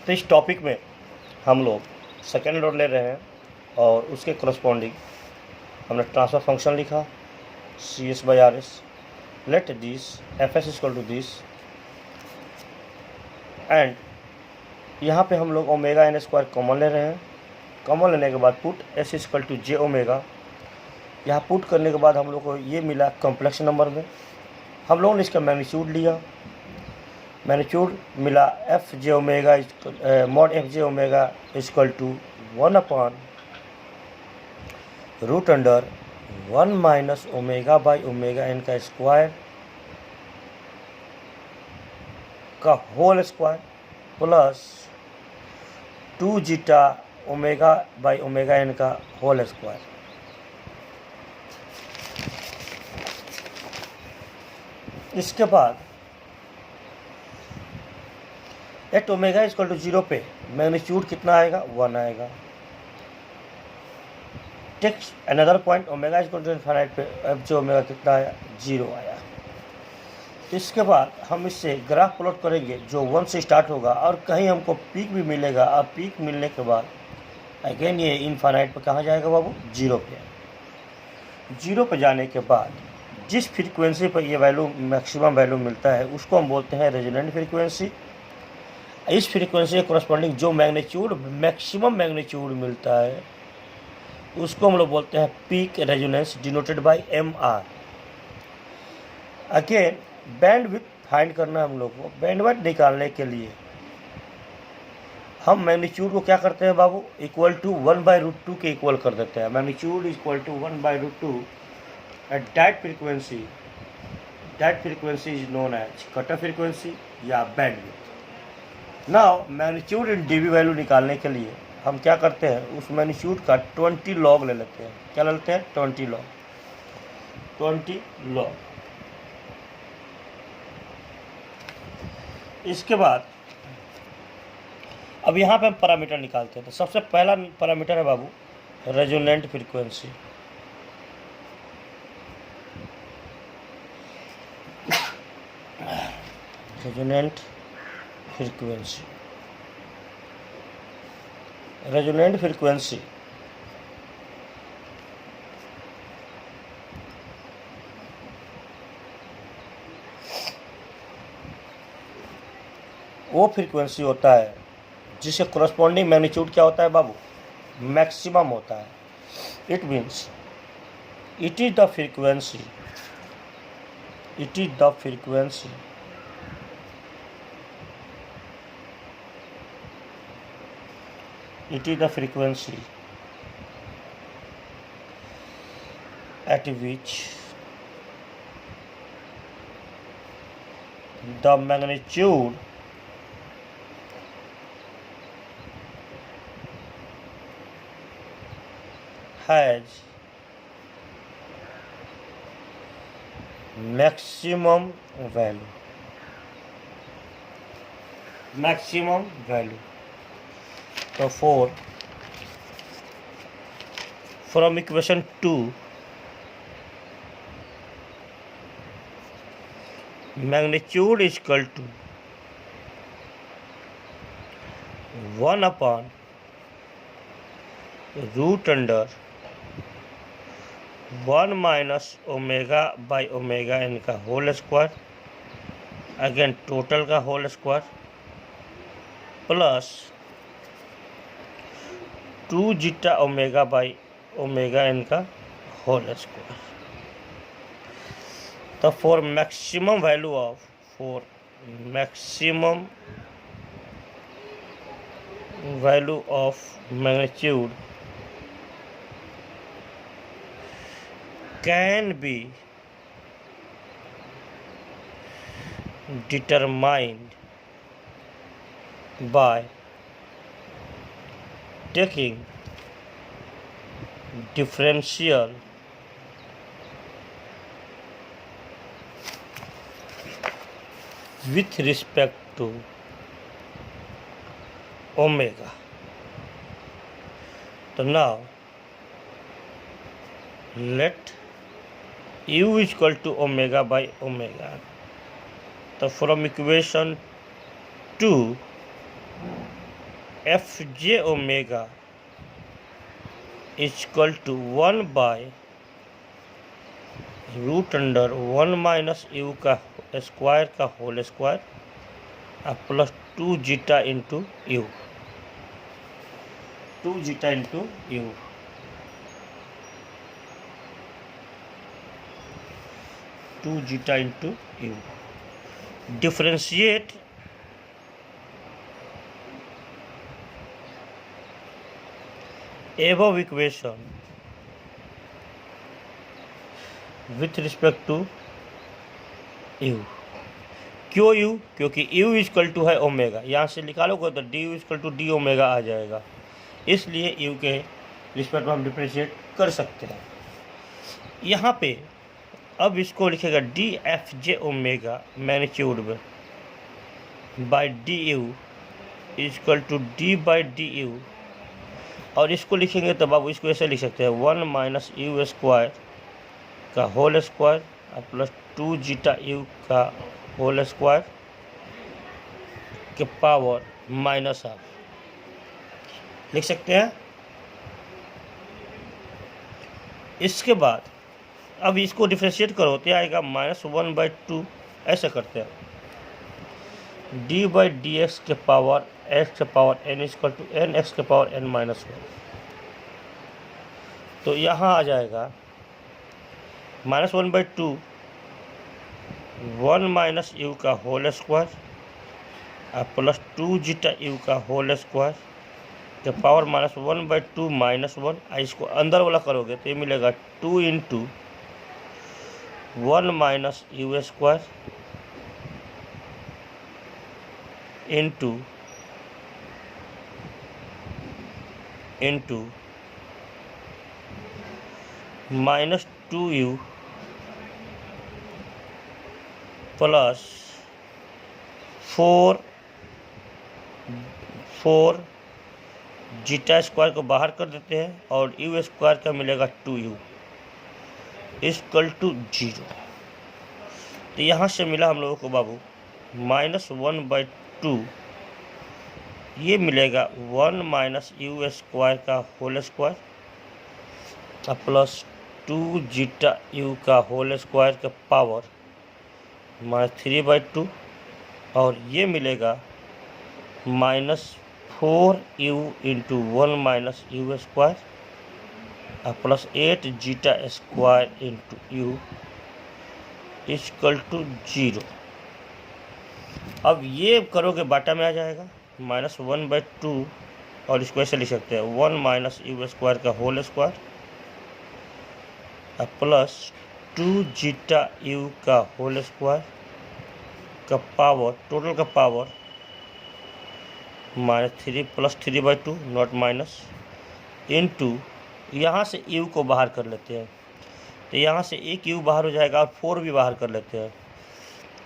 तो इस टॉपिक में हम लोग सेकेंड ऑर्डर ले रहे हैं और उसके करस्पॉन्डिंग हमने ट्रांसफर फंक्शन लिखा C S by R S, let this F S equal to this, and यहाँ पे हम लोग ओमेगा एन स्क्वायर कॉमन ले रहे हैं। कॉमन लेने के बाद put S equal to J omega, यहाँ पुट करने के बाद हम लोग को ये मिला कॉम्प्लेक्स नंबर में। हम लोगों ने इसका मैग्नीट्यूड लिया, मैग्नीट्यूड मिला F J omega mod F J omega equal to 1/√1 minus omega by omega N का स्क्वायर का whole square plus 2 zeta omega by omega N का होल स्क्वायर। इसके बाद एट ओमेगा इक्वल टू 0 पे magnitude कितना आएगा, 1 आएगा। Text another point omega equal to infinite पे एफ जे ओमेगा कितना आया, 0 आया। इसके बाद हम इससे ग्राफ प्लॉट करेंगे जो 1 से स्टार्ट होगा और कहीं हमको पीक भी मिलेगा, और पीक मिलने के बाद अगेन ये इनफाइनाइट पे कहाँ जाएगा बाबू, 0 पे। 0 पे जाने के बाद जिस फ्रीक्वेंसी पर ये वैल्यू मैक्सिमम वैल्यू मिलता है उसको हम बोलते हैं रेजोनेंट फ्रीक्वेंसी। इस फ्रीक्वेंसी के कोरस्पॉन्डिंग जो मैग्नीट्यूड मैक्सिमम मैग्नीट्यूड मिलता है उसको हम लोग बोलते हैं peak resonance, denoted by M R. Again bandwidth find करना है हम लोग को। बैंडविड्थ निकालने के लिए हम मैग्नीट्यूड को क्या करते हैं बाबू, इक्वल टू 1/√2 के इक्वल कर देते हैं। Magnitude equal to 1/√2 at that frequency is known as cut off frequency या bandwidth. Now magnitude in dB value निकालने के लिए हम क्या करते हैं, उस मैग्नीट्यूड का 20 लॉग ले लेते हैं। क्या ले लेते हैं, 20 लॉग। इसके बाद अब यहाँ पे हम पैरामीटर निकालते हैं। तो सबसे पहला पैरामीटर है बाबू रेजोनेंट फ्रीक्वेंसी। रेजोनेंट फ्रीक्वेंसी वो फ्रीक्वेंसी होता है जिसके कोरस्पॉन्डिंग मैग्नीट्यूड क्या होता है बाबू, मैक्सिमम होता है। It means it is the frequency at which the magnitude has maximum value। So from equation 2 magnitude is equal to 1/√1 minus omega by omega N का होल स्क्वायर, अगेन टोटल का whole square, plus 2 zeta omega by omega N का whole square. तो for maximum value of magnitude can be determined by taking differential with respect to omega। तो now let u is equal to omega by omega। तो from equation 2 F J omega equal to 1 by root under 1 minus you का square का whole square plus 2 zeta into u, 2 zeta into u. Differentiate above equation with respect to u. क्यों u? क्योंकि u equal to है omega, यहाँ से निकालोगे तो d you equal to d omega आ जाएगा, इसलिए यू के रिस्पेक्ट में हम डिफ्रेंशिएट कर सकते हैं। यहाँ पे अब इसको लिखेगा D F J omega magnitude में by D you equal to D by D U, और इसको लिखेंगे तो बाबू इसको ऐसे लिख सकते हैं 1 माइनस यू स्क्वायर का whole square plus 2 zeta U का होल स्क्वायर के पावर माइनस हाफ लिख सकते हैं। इसके बाद अब इसको डिफ्रेंशिएट करो तो आएगा -1/2, ऐसे करते हैं डी बाई डी एक्स के पावर एक्स के power N equal to N X के पावर एन माइनस 1। तो यहाँ आ जाएगा -1/2 1 माइनस यू का whole square plus 2 zeta U का होल स्क्वायर के पावर -1/2 -1। इसको अंदर वाला करोगे तो ये मिलेगा 2 into 1 minus U square into -2u plus 4 zeta square को बाहर कर देते हैं और यू स्क्वायर का मिलेगा 2u इक्वल टू 0। तो यहाँ से मिला हम लोगों को बाबू -1/2, ये मिलेगा 1 माइनस यू स्क्वायर का whole square plus 2 zeta U का होल स्क्वायर का पावर -3/2, और ये मिलेगा -4u into 1 minus U square plus 8 zeta square into U equal to 0। अब ये करोगे बाटा में आ जाएगा -1/2, और इसको ऐसे लिख सकते हैं 1 माइनस यू स्क्वायर का whole square plus 2 zeta U का होल स्क्वायर का पावर, टोटल का power -3 plus 3/2 not minus into, यहाँ से यू को बाहर कर लेते हैं तो यहाँ से एक यू बाहर हो जाएगा और 4 भी बाहर कर लेते हैं,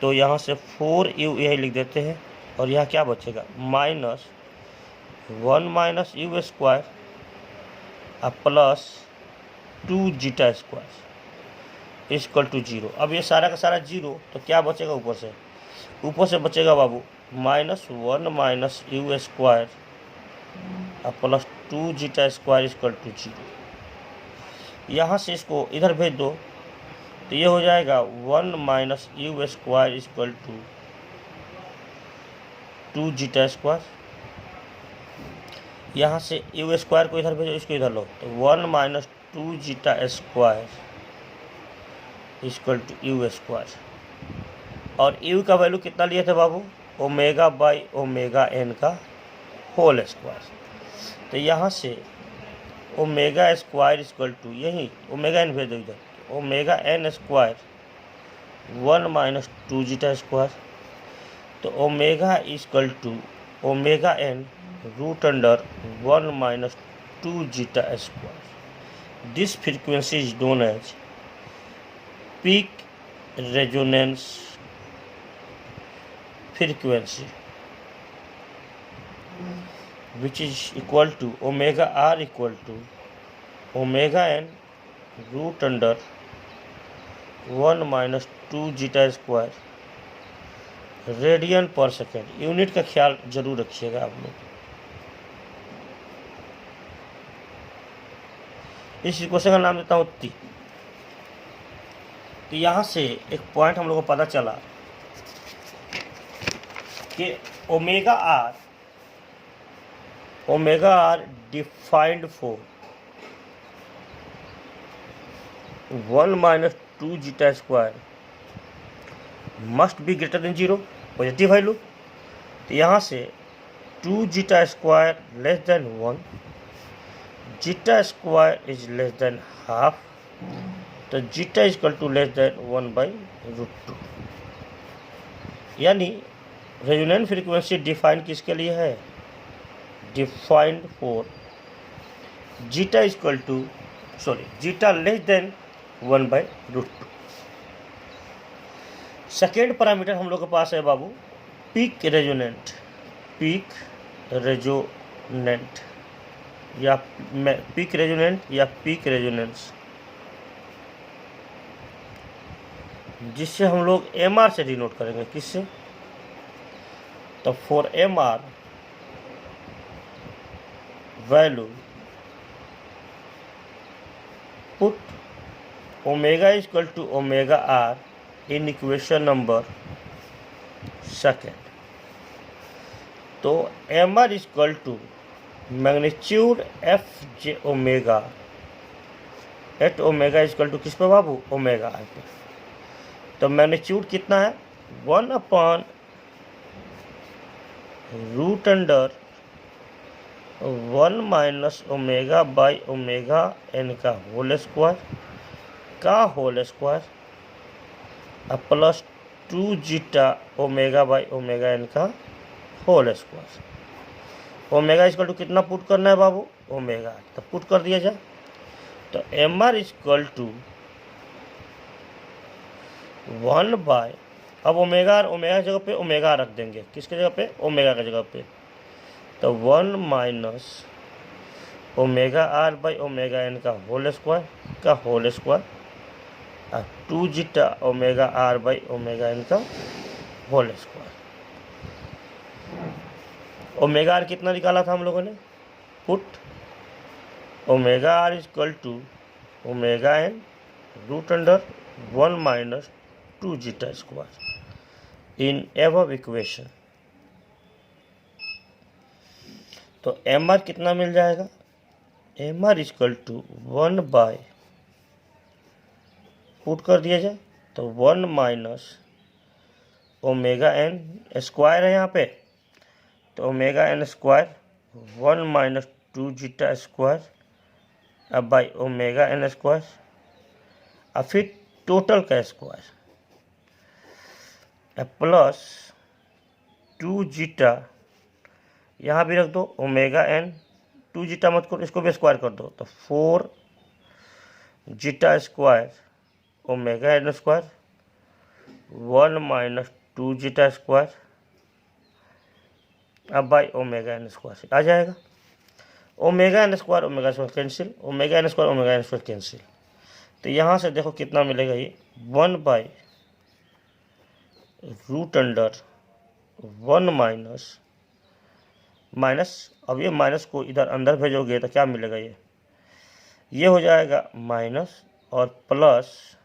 तो यहाँ से 4u यही लिख देते हैं, और यहाँ क्या बचेगा -1 minus U square plus 2 zeta square equal to 0। अब ये सारा का सारा 0, तो क्या बचेगा ऊपर से बचेगा बाबू -1 minus U square plus 2 zeta square equal to 0। यहाँ से इसको इधर भेज दो तो ये हो जाएगा 1 minus U square equal to 2 zeta square. यहाँ से यू स्क्वायर को इधर भेजो, इसको इधर लो, तो 1 minus 2 zeta square equal to u square. और यू का वैल्यू कितना लिए थे बाबू? ओमेगा बाई ओमेगा एन का होल स्क्वायर। तो यहाँ से ओमेगा स्क्वायर इक्वल टू, यही ओमेगा एन भेज दो इधर, omega N square 1 minus 2 zeta square. तो omega equal to omega n root under 1 minus 2 zeta square. This frequency is known as peak resonance frequency, which is equal to omega r equal to omega n root under 1 minus 2 zeta square radian पर second. Unit का ख्याल जरूर रखिएगा आप लोग। इस equation का नाम देता हूँ टी। तो यहाँ से एक पॉइंट हम लोग को पता चला कि omega r defined for 1 minus 2 zeta square must be greater than 0, positive value. तो यहाँ से 2 zeta square less than 1, zeta square is less than half, तो zeta is equal to less than 1/√2। यानी रेजोनेंट फ्रीक्वेंसी डिफाइन किसके लिए है? Defined for zeta is equal to zeta less than 1/√2। Second parameter हम लोग के पास है बाबू पीक रेजोनेंट या पीक रेजोनेंस, जिससे हम लोग एमआर से डिनोट करेंगे। किससे? तो for M R value put omega is equal to omega r in equation number second. तो M R is equal to magnitude F J omega at omega is equal to किस पे बाबू? ओमेगा आर पे। तो magnitude कितना है? 1/√1 minus omega by omega N का whole square plus 2 zeta omega by omega N का whole square. Omega equal to कितना put करना है बाबू? ओमेगा। तो पुट कर दिया जाए। तो एम आर इक्वल टू 1/, अब ओमेगा की जगह पे ओमेगा रख देंगे। किसके जगह पे? ओमेगा की जगह पे। तो 1 minus omega R by omega N का होल स्क्वायर और 2 zeta omega R by omega N का होल स्क्वायर। ओमेगा आर कितना निकाला था हम लोगों ने? Put omega R is equal to omega N √1 minus 2 zeta square in above equation. तो एम आर कितना मिल जाएगा? M R is equal to 1/, put कर दिया जाए तो 1 माइनस ओमेगा एन स्क्वायर है यहाँ पे। तो omega N square 1 minus 2 zeta square अब बाई ओमेगा एन स्क्वायर और फिर टोटल का स्क्वायर प्लस 2 जीटा, यहाँ भी रख दो ओमेगा एन, 2 जीटा मत करो, इसको भी स्क्वायर कर दो। तो 4 zeta square omega N square 1 minus 2 zeta square अब बाई ओमेगा एन स्क्वायर आ जाएगा। Omega N square cancel, omega N square cancel. तो यहाँ से देखो कितना मिलेगा ये 1/√1 माइनस, अब ये माइनस को इधर अंदर भेजोगे तो क्या मिलेगा? ये हो जाएगा माइनस और प्लस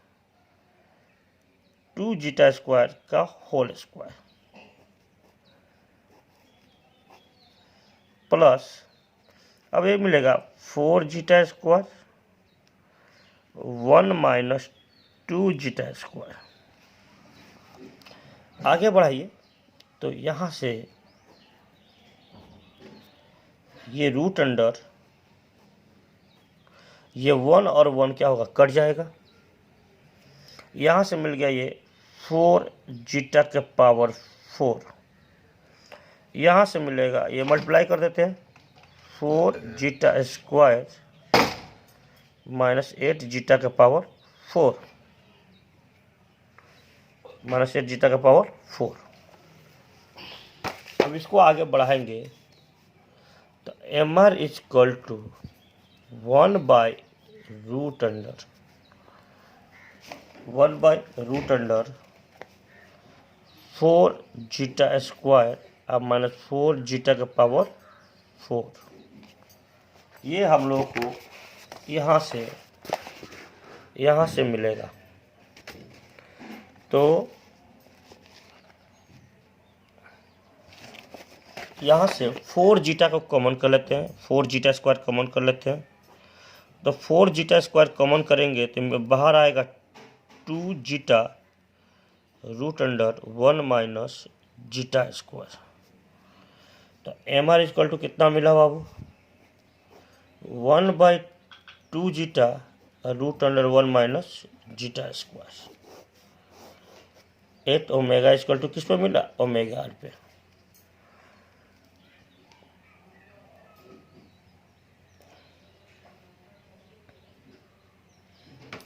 2 जीटा स्क्वायर का होल स्क्वायर प्लस अब ये मिलेगा 4 zeta square 1 minus 2 zeta square. आगे बढ़ाइए तो यहाँ से ये रूट अंडर ये 1 और 1 क्या होगा? कट जाएगा। यहाँ से मिल गया ये 4 जीटा के पावर 4। यहाँ से मिलेगा ये मल्टीप्लाई कर देते हैं 4 जीटा स्क्वायर माइनस 8 जीटा का पावर 4 माइनस 8 जीटा का पावर 4। अब इसको आगे बढ़ाएंगे तो M R is equal to 1/√4 zeta square अब माइनस 4 जीटा का पावर 4। ये हम लोग को यहाँ से मिलेगा। तो यहाँ से 4 जीटा को कॉमन कर लेते हैं, 4 जीटा स्क्वायर कॉमन कर लेते हैं। तो 4 जीटा स्क्वायर कॉमन करेंगे तो बाहर आएगा 2 zeta root under 1 minus zeta square. तो एम आर इक्वल टू कितना मिला बाबू? 1/2 zeta root under 1 minus zeta square. 8 omega equal to किस पे मिला? ओमेगा आर पे।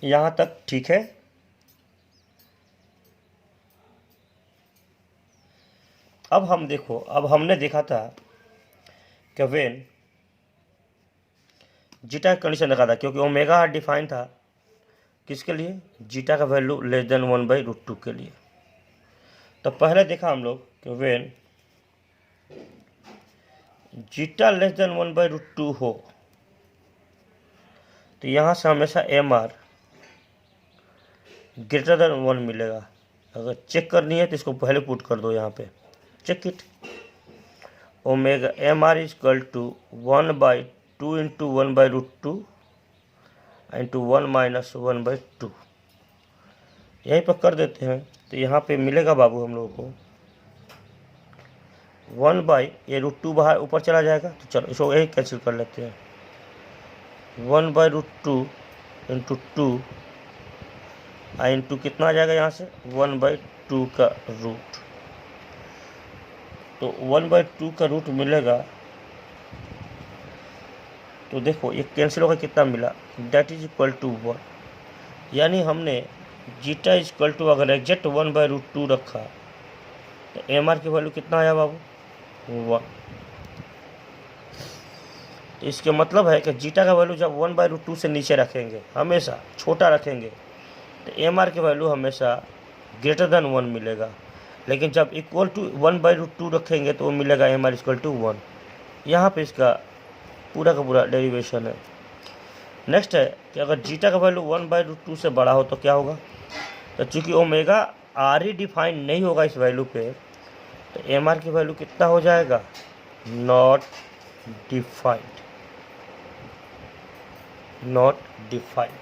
यहाँ तक ठीक है। अब हम देखो, अब हमने देखा था कि वेन जीटा का कंडीशन रखा था, क्योंकि ओमेगा आर डिफाइन था किसके लिए? जीटा का वैल्यू लेस देन 1/√2 के लिए। तो पहले देखा हम लोग कि वेन जीटा लेस देन 1/√2 हो तो यहाँ से हमेशा एम आर ग्रेटर देन 1 मिलेगा। अगर चेक करनी है तो इसको पहले पुट कर दो यहाँ पे, check it. Omega M R equal to 1/2 into 1/√2 into 1 minus 1/2। यहीं पर कर देते हैं तो यहाँ पे मिलेगा बाबू हम लोगों को 1/√2 बाहर ऊपर चला जाएगा। तो चलो इसको यही कैंसिल कर लेते हैं। 1/√2 इंटू 2 इंटू कितना आ जाएगा यहाँ से? 1/2 का रूट। तो 1/2 का रूट मिलेगा। तो देखो ये कैंसिल होकर कितना मिला? That is equal to 1। यानी हमने जीटा इक्वल टू अगर एग्जैक्ट 1/√2 रखा तो एम आर की वैल्यू कितना आया बाबू? 1। तो इसके मतलब है कि जीटा का वैल्यू जब 1/√2 से नीचे रखेंगे, हमेशा छोटा रखेंगे, तो एम आर की वैल्यू हमेशा ग्रेटर देन 1 मिलेगा। लेकिन जब इक्वल टू 1/√2 रखेंगे तो वो मिलेगा एम आर इक्वल टू 1। यहाँ पे इसका पूरा का पूरा डेरिवेशन है। नेक्स्ट है कि अगर जीटा का वैल्यू 1/√2 से बड़ा हो तो क्या होगा? तो चूँकि ओमेगा आर ही डिफाइन नहीं होगा इस वैल्यू पे, तो एम आर की वैल्यू कितना हो जाएगा? Not defined, not defined.